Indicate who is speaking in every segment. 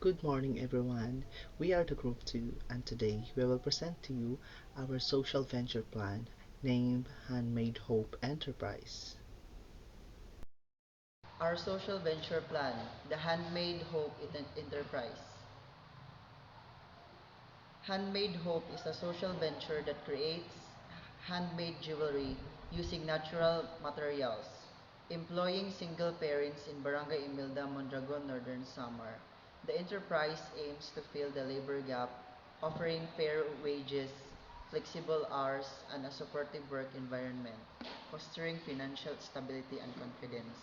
Speaker 1: Good morning, everyone. We are the Group 2, and today we will present to you our social venture plan named Handmade Hope Enterprise.
Speaker 2: Our social venture plan, the Handmade Hope Enterprise. Handmade Hope is a social venture that creates handmade jewelry using natural materials, employing single parents in Barangay Imelda, Mondragon, Northern Samar. The enterprise aims to fill the labor gap, offering fair wages, flexible hours, and a supportive work environment, fostering financial stability and confidence.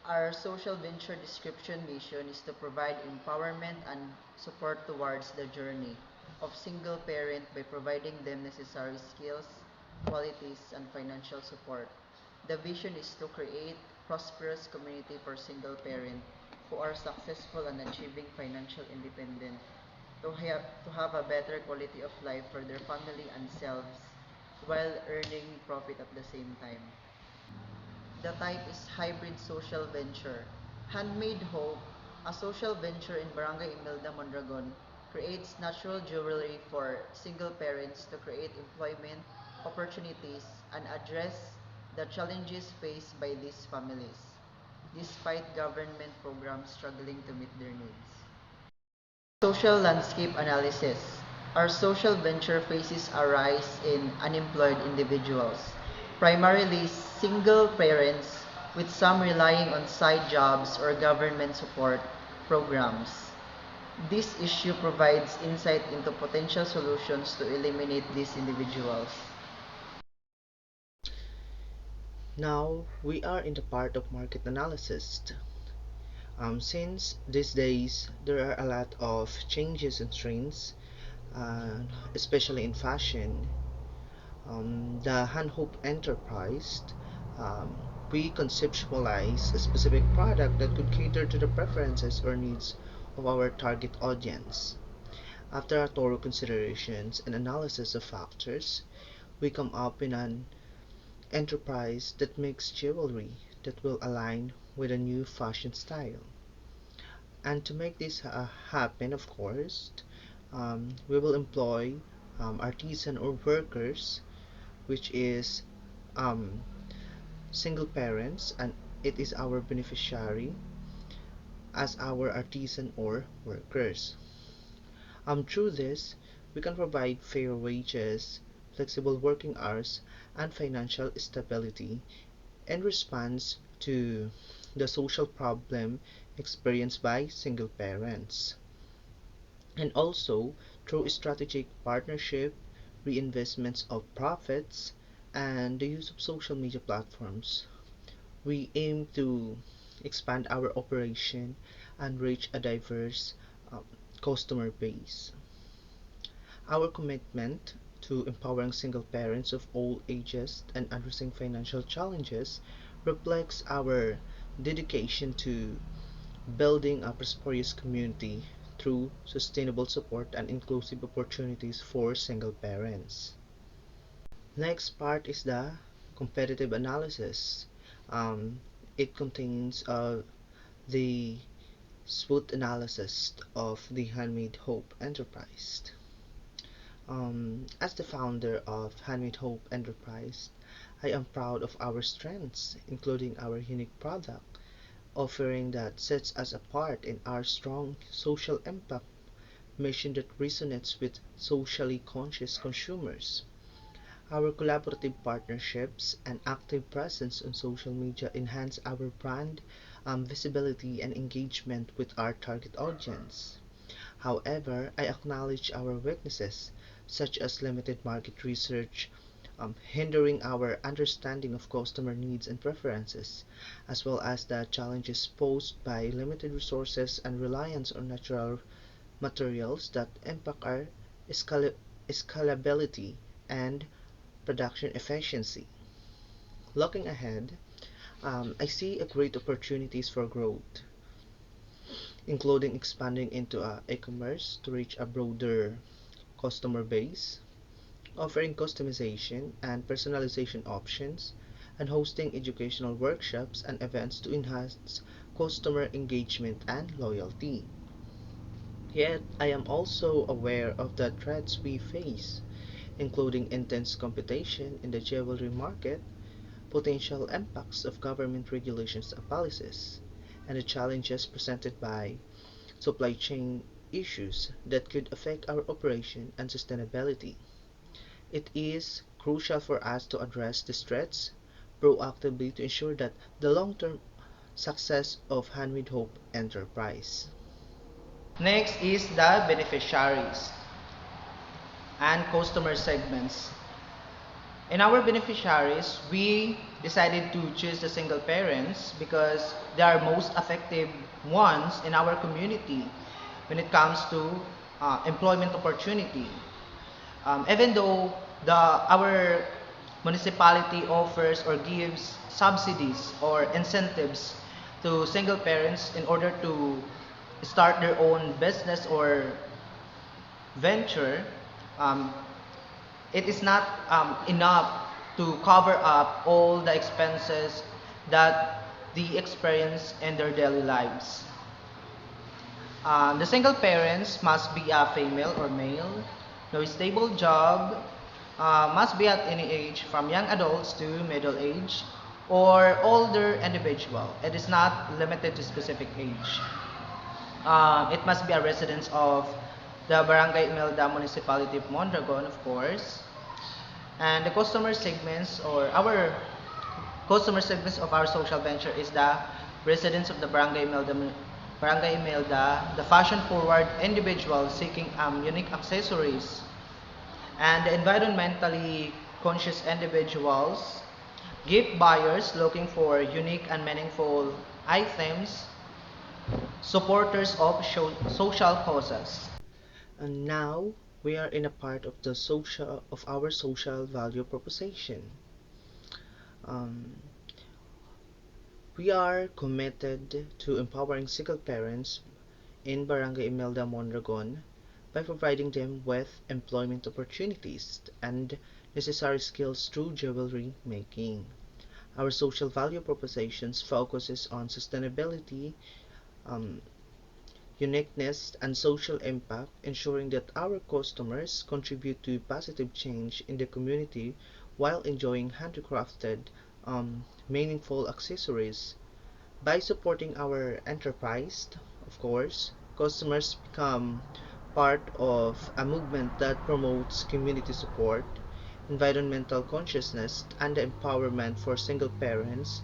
Speaker 2: Our social venture description mission is to provide empowerment and support towards the journey of single parent by providing them necessary skills, qualities, and financial support. The vision is to create prosperous community for single parent who are successful in achieving financial independence to have a better quality of life for their family and selves while earning profit at the same time. The type is hybrid social venture. Handmade Hope, a social venture in Barangay Imelda, Mondragon, creates natural jewelry for single parents to create employment opportunities and address the challenges faced by these families, despite government programs struggling to meet their needs. Social landscape analysis. Our social venture faces a rise in unemployed individuals, primarily single parents, with some relying on side jobs or government support programs. This issue provides insight into potential solutions to eliminate these individuals.
Speaker 1: Now we are in the part of market analysis. Since these days there are a lot of changes and trends, especially in fashion, the Han Hope Enterprise, um, we conceptualize a specific product that could cater to the preferences or needs of our target audience. After a thorough considerations and analysis of factors, we come up with an enterprise that makes jewelry that will align with a new fashion style. And to make this happen, of course, we will employ artisan or workers, which is um, single parents, and it is our beneficiary as our artisan or workers. Through this, we can provide fair wages, flexible working hours, and financial stability in response to the social problem experienced by single parents. And also, through strategic partnership, reinvestments of profits, and the use of social media platforms, we aim to expand our operation and reach a diverse um, customer base. Our commitment to empowering single parents of all ages and addressing financial challenges reflects our dedication to building a prosperous community through sustainable support and inclusive opportunities for single parents. Next part is the competitive analysis. Um, it contains the SWOT analysis of the Handmade Hope Enterprise. As the founder of Handmade Hope Enterprise, I am proud of our strengths, including our unique product offering that sets us apart in our strong social impact mission that resonates with socially conscious consumers. Our collaborative partnerships and active presence on social media enhance our brand visibility and engagement with our target audience. However, I acknowledge our weaknesses, such as limited market research, hindering our understanding of customer needs and preferences, as well as the challenges posed by limited resources and reliance on natural materials that impact our scalability and production efficiency. Looking ahead, I see a great opportunities for growth, including expanding into e-commerce to reach a broader customer base, offering customization and personalization options, and hosting educational workshops and events to enhance customer engagement, and loyalty. Yet, I am also aware of the threats we face, including intense competition in the jewelry market, potential impacts of government regulations and policies, and the challenges presented by supply chain issues that could affect our operation and sustainability. It is crucial for us to address these threats proactively to ensure that the long-term success of Handmade Hope Enterprise. Next is the beneficiaries and customer segments. In our beneficiaries, we decided to choose the single parents because they are most effective ones in our community when it comes to employment opportunity. Even though our municipality offers or gives subsidies or incentives to single parents in order to start their own business or venture, um, it is not enough to cover up all the expenses that they experience in their daily lives. The single parents must be a female or male, no stable job, must be at any age from young adults to middle age or older individual. It is not limited to specific age. It must be a resident of the Barangay Imelda Municipality of Mondragon, of course. And the customer segments or our customer segments of our social venture is the residents of the Barangay Imelda, the fashion-forward individuals seeking unique accessories, and the environmentally conscious individuals, gift buyers looking for unique and meaningful items, supporters of social causes. And now we are in a part of the social of our social value proposition. Um, we are committed to empowering single parents in Barangay Imelda Mondragon by providing them with employment opportunities and necessary skills through jewelry making. Our social value propositions focuses on sustainability, um, uniqueness, and social impact, ensuring that our customers contribute to positive change in the community while enjoying handcrafted, meaningful accessories. By supporting our enterprise, of course, customers become part of a movement that promotes community support, environmental consciousness, and the empowerment for single parents,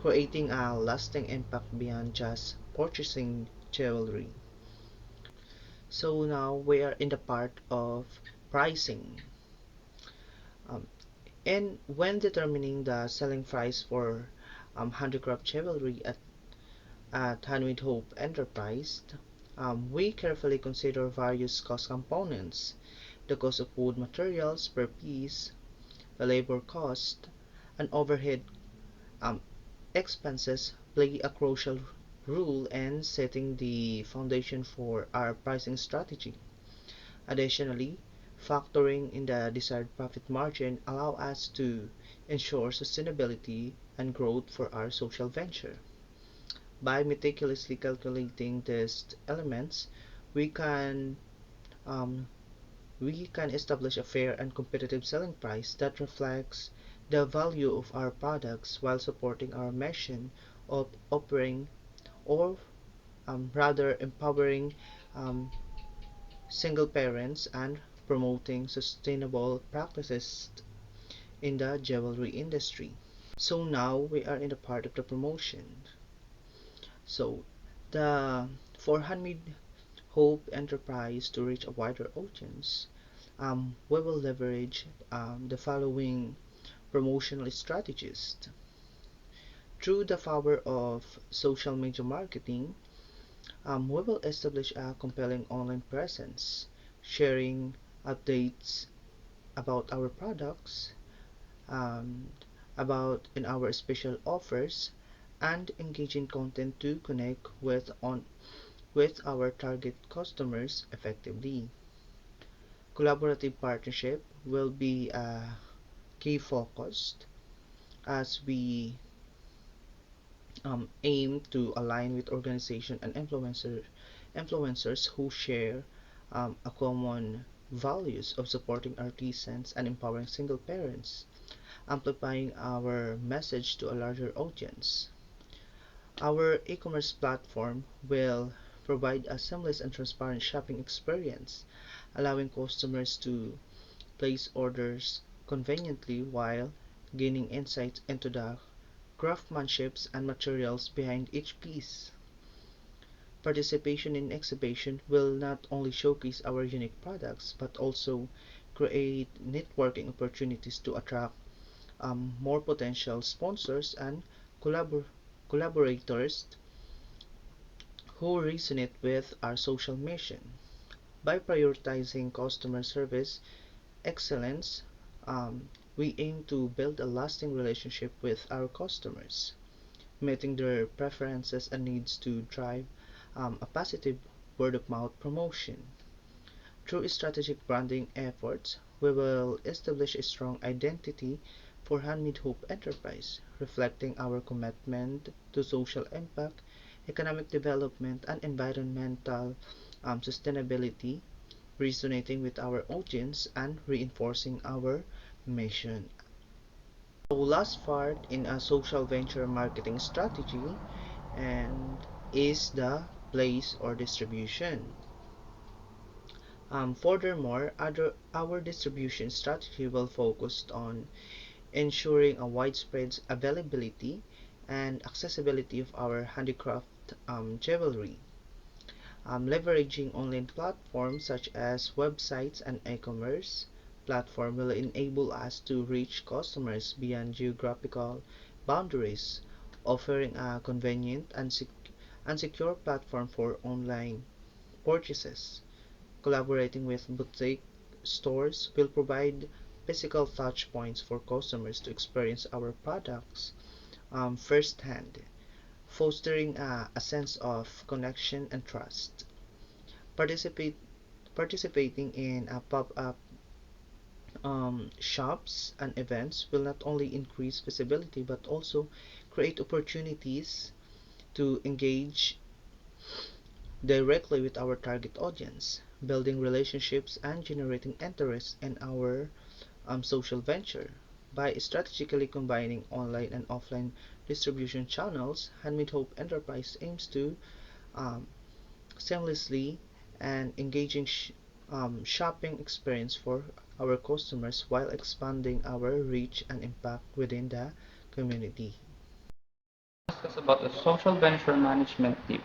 Speaker 1: creating a lasting impact beyond just purchasing jewelry. So now we are in the part of pricing. Um, and when determining the selling price for handicraft jewelry at Handmade Hope Enterprise, we carefully consider various cost components, the cost of wood materials per piece, the labor cost, and overhead um, expenses play a crucial role in setting the foundation for our pricing strategy. Additionally, factoring in the desired profit margin allow us to ensure sustainability and growth for our social venture. By meticulously calculating these elements, we can um, we can establish a fair and competitive selling price that reflects the value of our products while supporting our mission of offering or rather empowering um, single parents and promoting sustainable practices in the jewelry industry. So now we are in the part of the promotion. So the for Handmade Hope Enterprise to reach a wider audience, we will leverage the following promotional strategies. Through the power of social media marketing, we will establish a compelling online presence, sharing updates about our products, um, about in our special offers, and engaging content to connect with our target customers effectively. Collaborative partnership will be a key focus as we aim to align with organization and influencers who share a common values of supporting artisans and empowering single parents, amplifying our message to a larger audience. Our e-commerce platform will provide a seamless and transparent shopping experience, allowing customers to place orders conveniently while gaining insights into the craftsmanships and materials behind each piece. Participation in exhibition will not only showcase our unique products but also create networking opportunities to attract more potential sponsors and collabor- collaborators who resonate with our social mission. By prioritizing customer service excellence, we aim to build a lasting relationship with our customers, meeting their preferences and needs to drive a positive word of mouth promotion. Through strategic branding efforts, we will establish a strong identity for Handmade Hope Enterprise, reflecting our commitment to social impact, economic development, and environmental sustainability, resonating with our audience and reinforcing our mission. So last part in a social venture marketing strategy and is the place or distribution. Furthermore, our distribution strategy will focus on ensuring a widespread availability and accessibility of our handicraft jewelry, leveraging online platforms such as websites and e-commerce platform will enable us to reach customers beyond geographical boundaries, offering a convenient and secure platform for online purchases. Collaborating with boutique stores will provide physical touch points for customers to experience our products firsthand, fostering a sense of connection and trust. Participate, Participating in a pop-up shops and events will not only increase visibility but also create opportunities to engage directly with our target audience, building relationships and generating interest in our social venture. By strategically combining online and offline distribution channels, Handmade Hope Enterprise aims to um, seamlessly and engaging shopping experience for our customers while expanding our reach and impact within the community.
Speaker 3: Discuss about the social venture management team.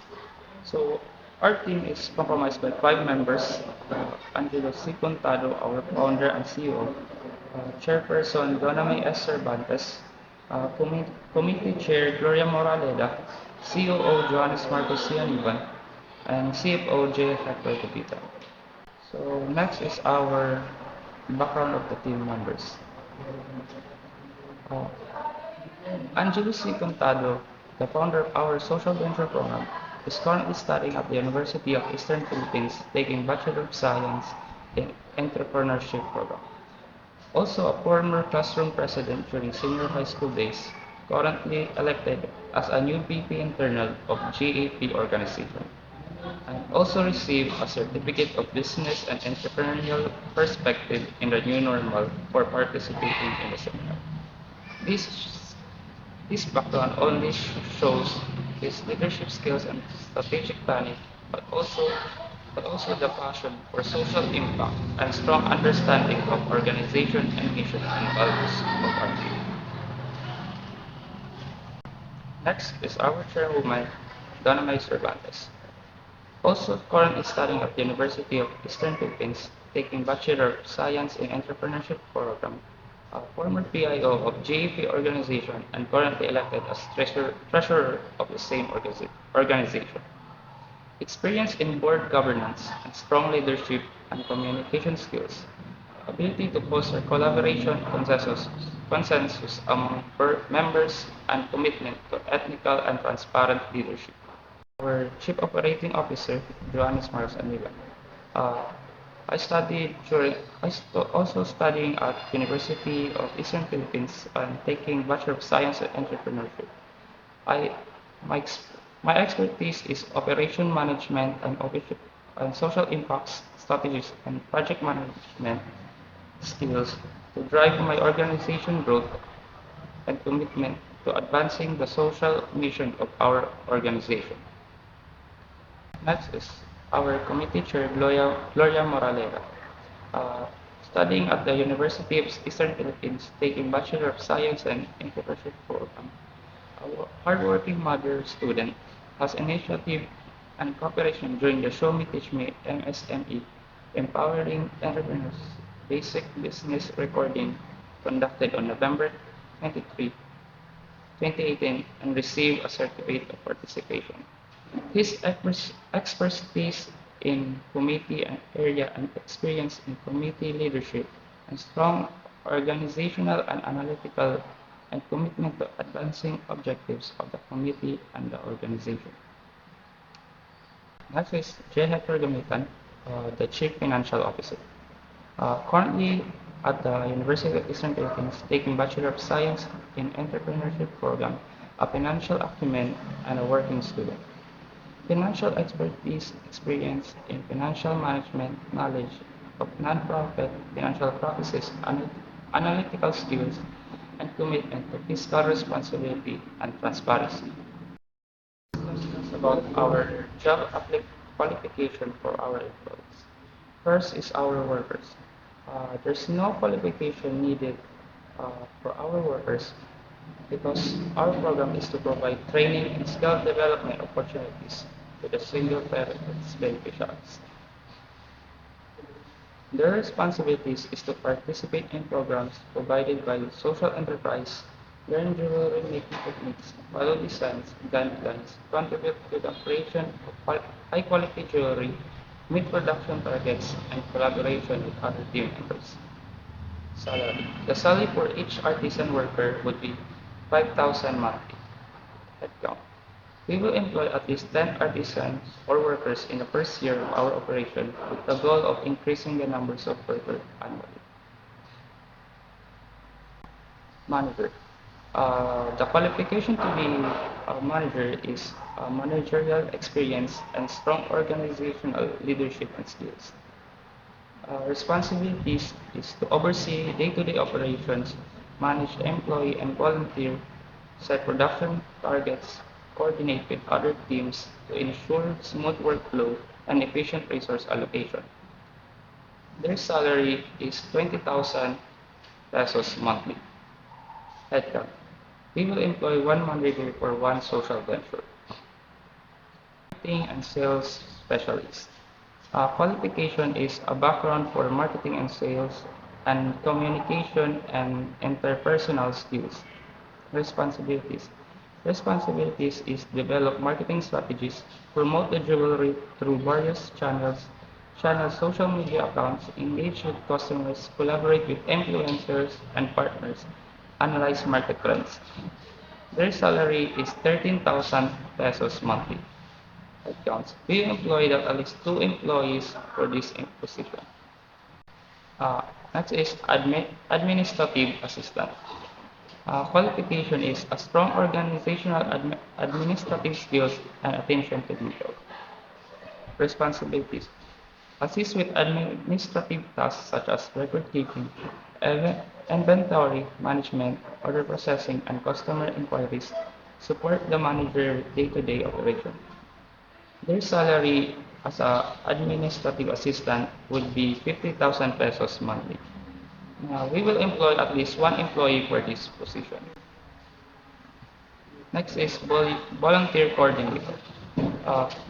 Speaker 3: So our team is comprised by 5 members. Angelo C. Contado, our founder and CEO. Chairperson Donna May S. Cervantes. Committee Chair Gloria Moraleda. COO Johannes Marcos Cianiban. And CFO J. Hector Capita. So next is our background of the team members. Uh, Angelo C. Contado, the founder of our social venture program, is currently studying at the University of Eastern Philippines, taking Bachelor of Science in Entrepreneurship program. Also a former classroom president during senior high school days, currently elected as a new VP internal of GAP organization, and also received a certificate of business and entrepreneurial perspective in the new normal for participating in the seminar. This This background only shows his leadership skills and strategic planning, but also but also the passion for social impact and strong understanding of organization and mission and values of our team. Next is our chairwoman, Donna May Cervantes. Also currently studying at the University of Eastern Philippines, taking Bachelor of Science in Entrepreneurship program, a former PIO of GAP organization and currently elected as treasurer of the same organization. Experience in board governance and strong leadership and communication skills, ability to foster collaboration, consensus among members, and commitment to ethical and transparent leadership. Our Chief Operating Officer, Johannes Maros Aniba. Uh, also studying at University of Eastern Philippines and taking Bachelor of Science in Entrepreneurship. I My, ex- my expertise is operation management and social impacts strategies and project management skills to drive my organization growth and commitment to advancing the social mission of our organization. Next is our committee chair, Gloria Moralera, uh, studying at the University of Eastern Philippines, taking Bachelor of Science and Entrepreneurship program. A hardworking mother student has initiative and cooperation during the Show Me Teach Me MSME, empowering entrepreneurs basic business recording conducted on November 23, 2018 and received a certificate of participation. His expertise in committee and area and experience in committee leadership and strong organizational and analytical and commitment to advancing objectives of the committee and the organization. Next is J. Hector Gamitan, the Chief Financial Officer. Currently at the University of Eastern Philippines, taking Bachelor of Science in Entrepreneurship program, a financial acumen, and a working student. Financial expertise, experience in financial management, knowledge of nonprofit financial practices, analytical skills, and commitment to fiscal responsibility and transparency. About our qualification for our employees. First is our workers. There's no qualification needed for our workers because our program is to provide training and skill development opportunities to the single parents beneficiaries. Their responsibilities is to participate in programs provided by social enterprise, learn jewelry making techniques, follow designs, guidelines, contribute to the creation of high quality jewelry, meet production targets, and collaboration with other team members. Salary. The salary for each artisan worker would be 5,000 monthly. Headcount. We will employ at least 10 artisans or workers in the first year of our operation with the goal of increasing the numbers of workers annually. Manager. The qualification to be a manager is managerial experience and strong organizational leadership and skills. Responsibilities is to oversee day-to-day operations, manage employee and volunteer, set production targets, coordinate with other teams to ensure smooth workflow and efficient resource allocation. Their salary is 20,000 pesos monthly. Headcount. We will employ one manager for one social venture. Marketing and sales specialist. Qualification is a background for marketing and sales and communication and interpersonal skills. Responsibilities. Responsibilities is develop marketing strategies, promote the jewelry through various channel social media accounts, engage with customers, collaborate with influencers and partners, analyze market trends. Their salary is 13,000 pesos monthly. Headcounts. We employed at least 2 employees for this position. Uh, Next is administrative assistant. Qualification is a strong organizational administrative skills and attention to detail. Responsibilities. Assist with administrative tasks such as record keeping, inventory management, order processing, and customer inquiries. Support the manager with day-to-day operation. Their salary as an administrative assistant would be 50,000 pesos monthly. We will employ at least one employee for this position. Next is volunteer coordinator.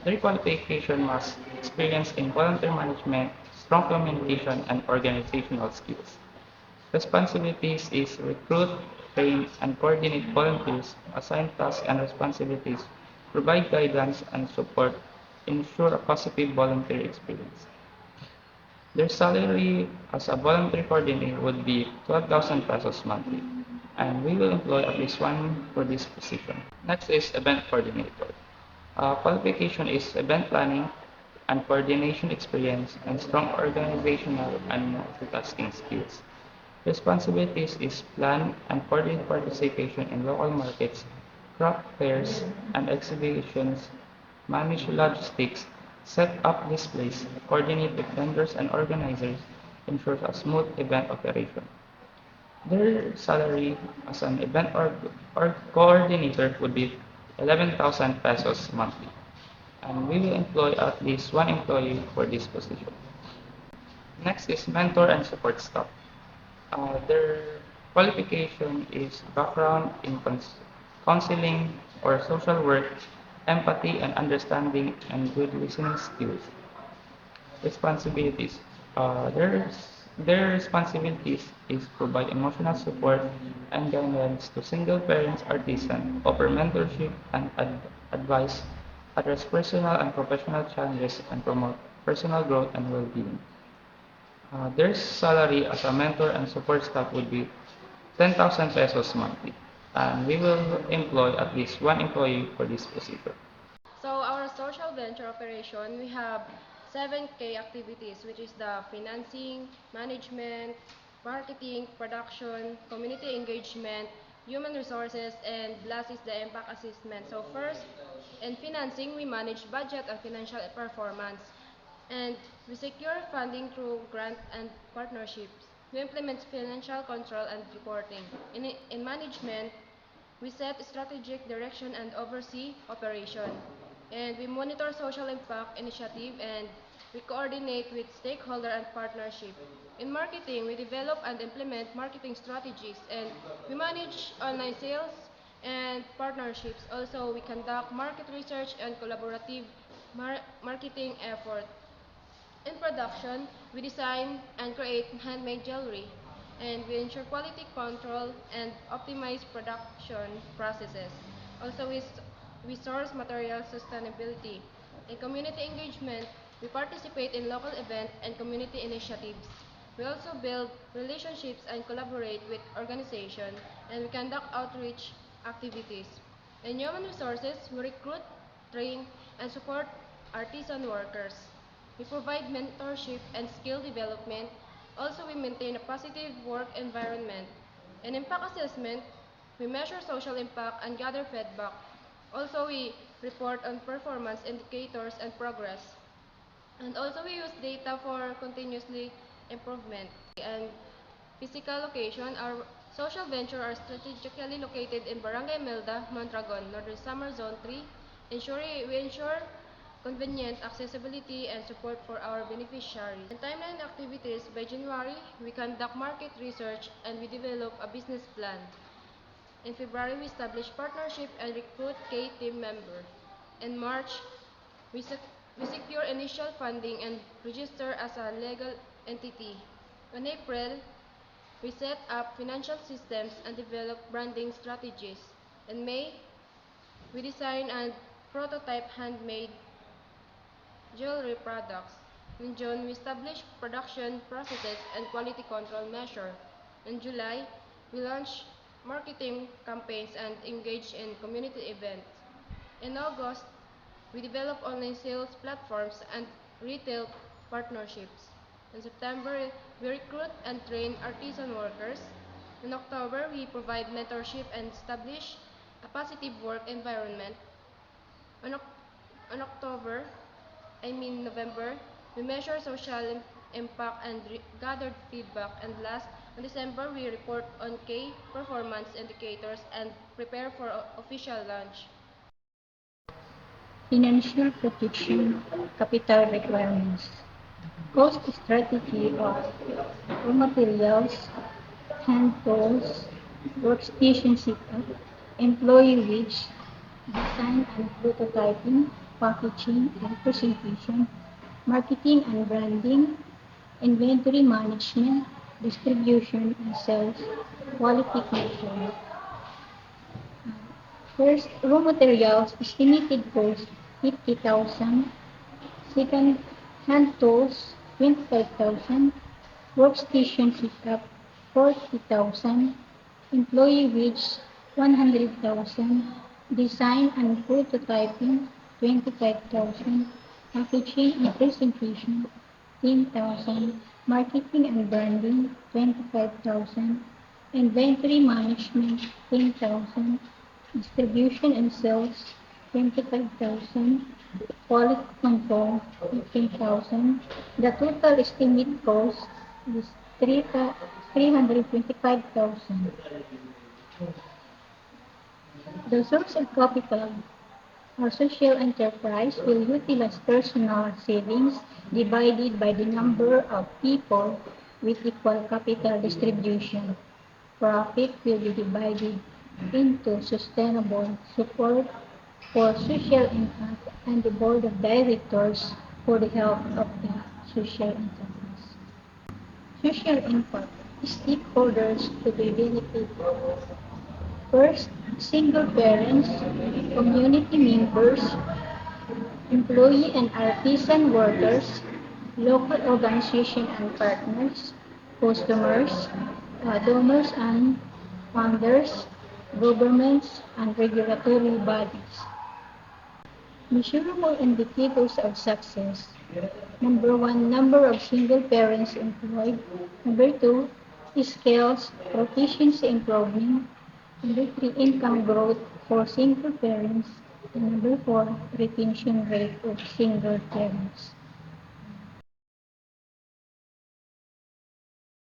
Speaker 3: Their qualification must experience in volunteer management, strong communication, and organizational skills. Responsibilities is recruit, train, and coordinate volunteers, assign tasks and responsibilities, provide guidance and support, ensure a positive volunteer experience. Their salary as a volunteer coordinator would be 12,000 pesos monthly, and we will employ at least one for this position. Next is event coordinator. Qualification is event planning and coordination experience and strong organizational and multitasking skills. Responsibilities is plan and coordinate participation in local markets, craft fairs and exhibitions, manage logistics, set up displays, coordinate with vendors and organizers, ensures a smooth event operation. Their salary as an event or coordinator would be 11,000 pesos monthly, and we will employ at least one employee for this position. Next is mentor and support staff. Their qualification is background in counseling or social work, empathy and understanding, and good listening skills. Responsibilities. Their responsibilities is provide emotional support and guidance to single parents artisan, offer mentorship and advice, address personal and professional challenges, and promote personal growth and well-being. Their salary as a mentor and support staff would be 10,000 pesos monthly, and we will employ at least one employee for this position.
Speaker 4: So our social venture operation, we have 7K activities, which is the financing, management, marketing, production, community engagement, human resources, and last is the impact assessment. So first, in financing, we manage budget and financial performance. And we secure funding through grant and partnerships. We implement financial control and reporting. In management, we set strategic direction and oversee operation. And we monitor social impact initiative and we coordinate with stakeholder and partnership. In marketing, we develop and implement marketing strategies and we manage online sales and partnerships. Also, we conduct market research and collaborative marketing effort. In production, we design and create handmade jewelry, and we ensure quality control and optimize production processes. Also, we source material sustainability. In community engagement, we participate in local events and community initiatives. We also build relationships and collaborate with organizations, and we conduct outreach activities. In human resources, we recruit, train, and support artisan workers. We provide mentorship and skill development. Also, we maintain a positive work environment. In impact assessment, we measure social impact and gather feedback. Also, we report on performance indicators and progress. And also, we use data for continuously improvement. And physical location, our social venture are strategically located in Barangay Melda, Mondragon, Northern Summer Zone 3. We ensure convenient accessibility and support for our beneficiaries. In timeline activities, by January, we conduct market research and we develop a business plan. In February, we establish partnership and recruit K team member. In March, we secure initial funding and register as a legal entity. In April, we set up financial systems and develop branding strategies. In May, we design and prototype handmade jewelry products. In June, we establish production processes and quality control measure. In July, we launch marketing campaigns and engage in community events. In August, we develop online sales platforms and retail partnerships. In September, we recruit and train artisan workers. In October, we provide mentorship and establish a positive work environment. On, on November, we measure social impact and gathered feedback. And last, in December, we report on key performance indicators and prepare for official launch.
Speaker 5: Financial protection, capital requirements, cost strategy of raw materials, hand tools, workstation setup, employee wage, design and prototyping, packaging and presentation, marketing and branding, inventory management, distribution and sales, quality control. First, raw materials estimated cost 50,000. Second, hand tools 25,000. Workstation setup 40,000. Employee wage 100,000. Design and prototyping 25,000. Packaging and presentation 10,000. Marketing and branding 25,000. Inventory management 10,000. Distribution and sales, 25,000. Quality control, 15,000. The total estimate cost is 325,000. The source of capital. Our social enterprise will utilize personal savings divided by the number of people with equal capital distribution. Profit will be divided into sustainable support for social impact and the board of directors for the health of the social enterprise. Social impact. Stakeholders to be benefited. First, single parents, community members, employee and artisan workers, local organization and partners, customers, donors and funders, governments, and regulatory bodies. Measurable indicators of success. Number one, number of single parents employed. Number two, skills, proficiency improvement. Number three, income growth for single parents. And number four, retention rate of single parents.